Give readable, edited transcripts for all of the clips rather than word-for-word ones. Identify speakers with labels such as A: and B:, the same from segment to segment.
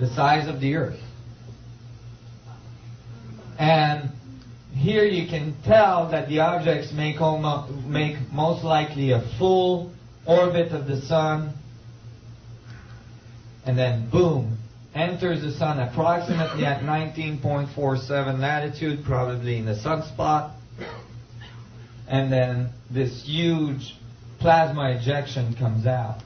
A: the size of the Earth. And here you can tell that the objects make most likely a full orbit of the Sun, and then boom, enters the Sun approximately at 19.47 latitude, probably in the sunspot, and then this huge plasma ejection comes out.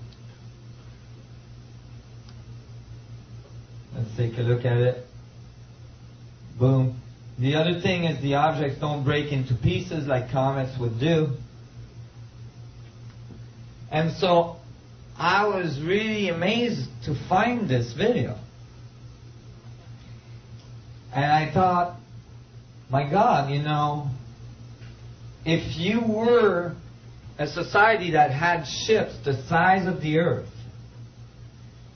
A: Let's take a look at it. Boom. The other thing is the objects don't break into pieces like comets would do. And so I was really amazed to find this video. And I thought, my God, you know, if you were a society that had ships the size of the Earth,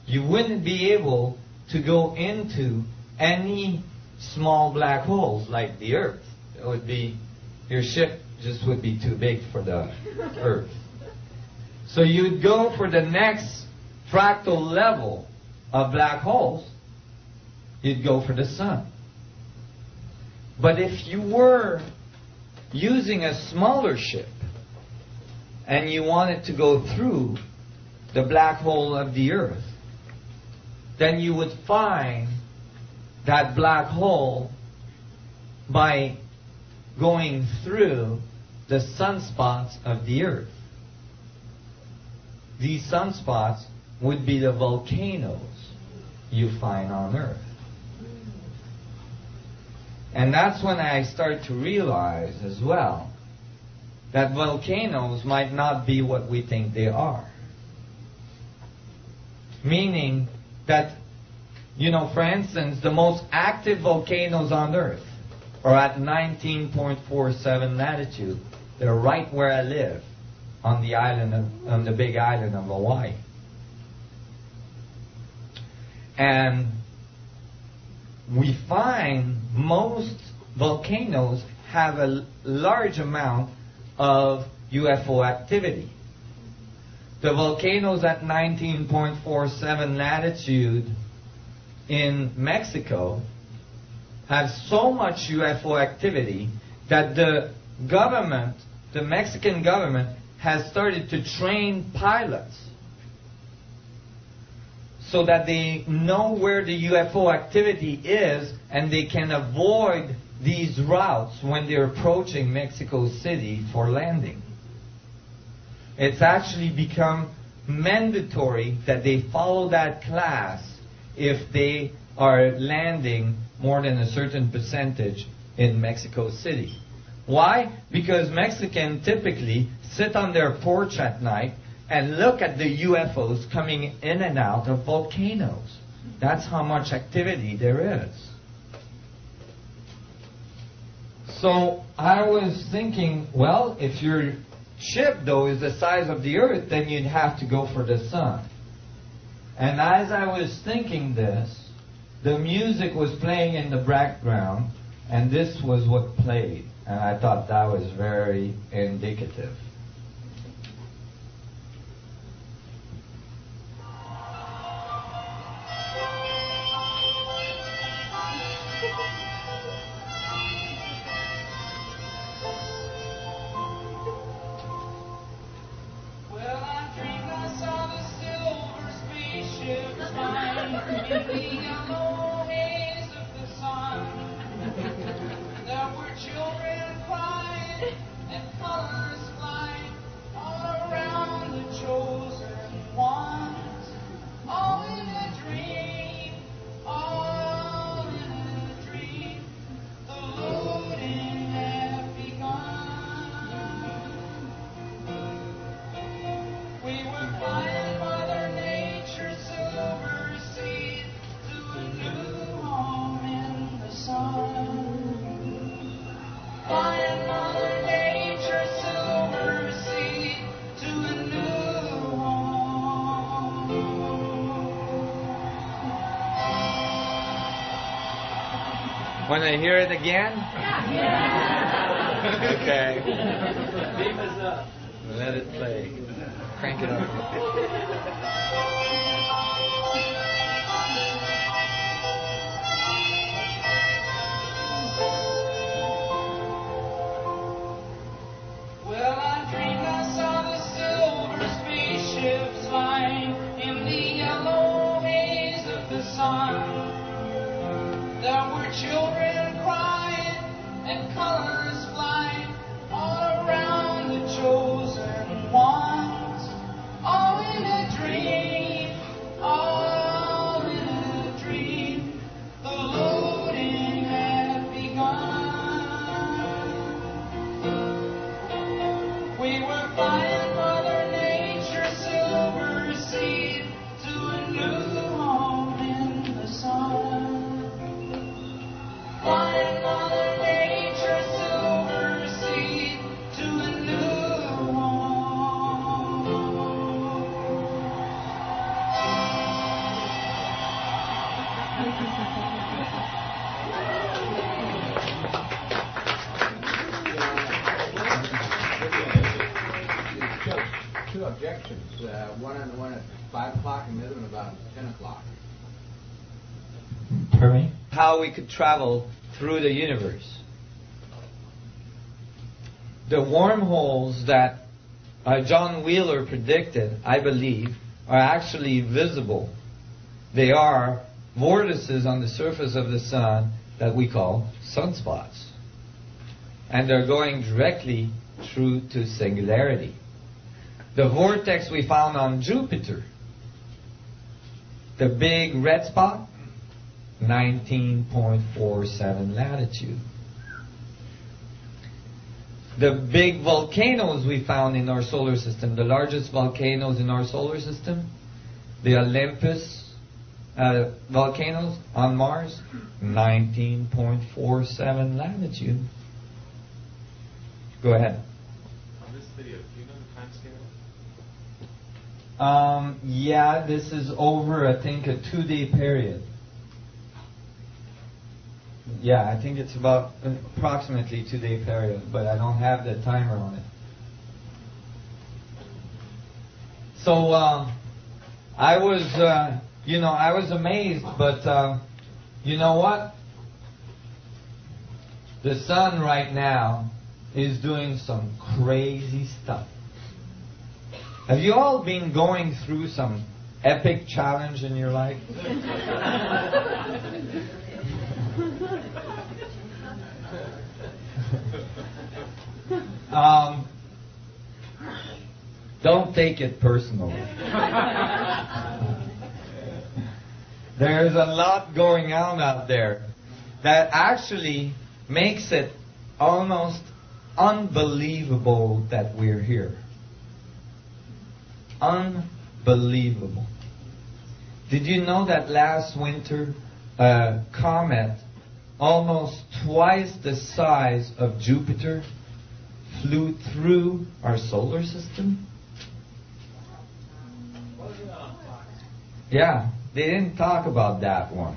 A: you wouldn't be able to go into any small black holes like the Earth. It would be, your ship just would be too big for the Earth. So you'd go for the next fractal level of black holes, you'd go for the Sun. But if you were using a smaller ship and you wanted to go through the black hole of the Earth, then you would find that black hole by going through the sunspots of the Earth. These sunspots would be the volcanoes you find on Earth. And that's when I started to realize as well that volcanoes might not be what we think they are. Meaning that, you know, for instance, the most active volcanoes on Earth are at 19.47 latitude. They're right where I live, on the on the big island of Hawaii. And we find most volcanoes have a large amount of UFO activity. The volcanoes at 19.47 latitude in Mexico have so much UFO activity that the government, the Mexican government, has started to train pilots so that they know where the UFO activity is and they can avoid these routes when they're approaching Mexico City for landing. It's actually become mandatory that they follow that class if they are landing more than a certain percentage in Mexico City. Why? Because Mexicans typically sit on their porch at night and look at the UFOs coming in and out of volcanoes. That's how much activity there is. So I was thinking, well, if your ship, though, is the size of the Earth, then you'd have to go for the Sun. And as I was thinking this, the music was playing in the background, and this was what played. And I thought that was very indicative. Want to hear it again? Yeah. Okay. Beam us up. Let it play. Crank it up. children crying and colors flying all around the chosen ones. All in a dream, all in a dream. The loading had begun. We were flying Mother Nature's silver seed to a new home in the sun. Flying Mother Nature's silver seed to a new home.
B: 2 objections. One at 5 o'clock and the other one about 10 o'clock.
A: Pardon me? How we could travel through the universe. The wormholes that John Wheeler predicted, I believe, are actually visible. They are vortices on the surface of the sun that we call sunspots. And they're going directly through to singularity. The vortex we found on Jupiter, the big red spot, 19.47 latitude. The big volcanoes we found in our solar system, the largest volcanoes in our solar system, the Olympus volcanoes on Mars, 19.47 latitude. Go ahead.
C: On this video, do you know the time scale?
A: Yeah, this is over, I think, a 2-day period. Yeah, I think it's about approximately 2-day period, but I don't have the timer on it. So I was amazed, but you know what? The sun right now is doing some crazy stuff. Have you all been going through some epic challenge in your life? Don't take it personally. There's a lot going on out there that actually makes it almost unbelievable that we're here. Unbelievable. Did you know that last winter a comet almost twice the size of Jupiter flew through our solar system? Yeah, they didn't talk about that one.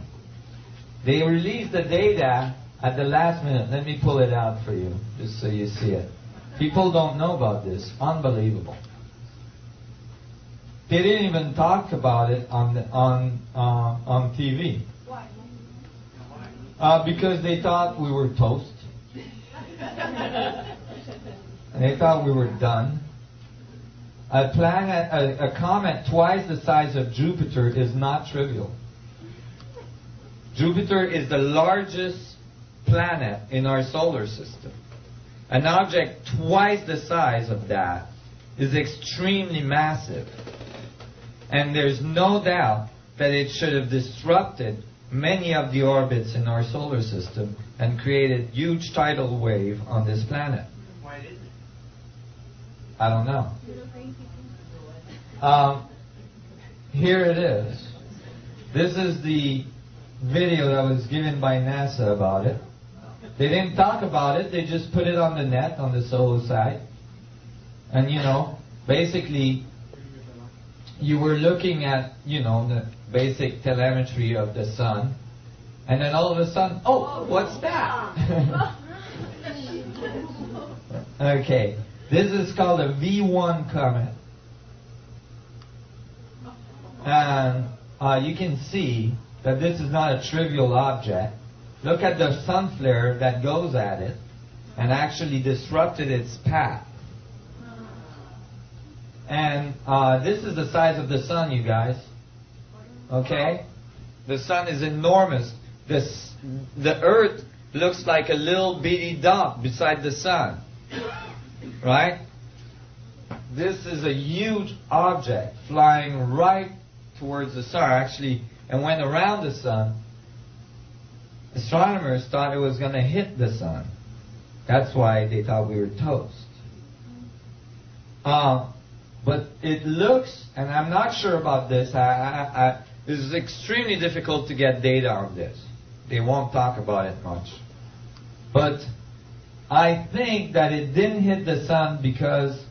A: They released the data at the last minute. Let me pull it out for you, just so you see it. People don't know about this. Unbelievable. They didn't even talk about it on TV.
D: Why?
A: Because they thought we were toast. And they thought we were done. A comet twice the size of Jupiter is not trivial. Jupiter is the largest planet in our solar system. An object twice the size of that is extremely massive. And there's no doubt that it should have disrupted many of the orbits in our solar system and created huge tidal wave on this planet.
C: Why didn't it?
A: I don't know. Here it is. This is the video that was given by NASA about it. They didn't talk about it. They just put it on the net, on the solo site. And, basically, you were looking at, the basic telemetry of the sun. And then all of a sudden, oh, what's that? Okay. This is called a V1 comet. And you can see that this is not a trivial object. Look at the sun flare that goes at it and actually disrupted its path. And this is the size of the sun, you guys. Okay? The sun is enormous. the Earth looks like a little bitty dot beside the sun. Right? This is a huge object flying right towards the sun. Actually, and went around the sun. Astronomers thought it was going to hit the sun. That's why they thought we were toast. But it looks, and I'm not sure about this, this is extremely difficult to get data on this. They won't talk about it much. But I think that it didn't hit the sun because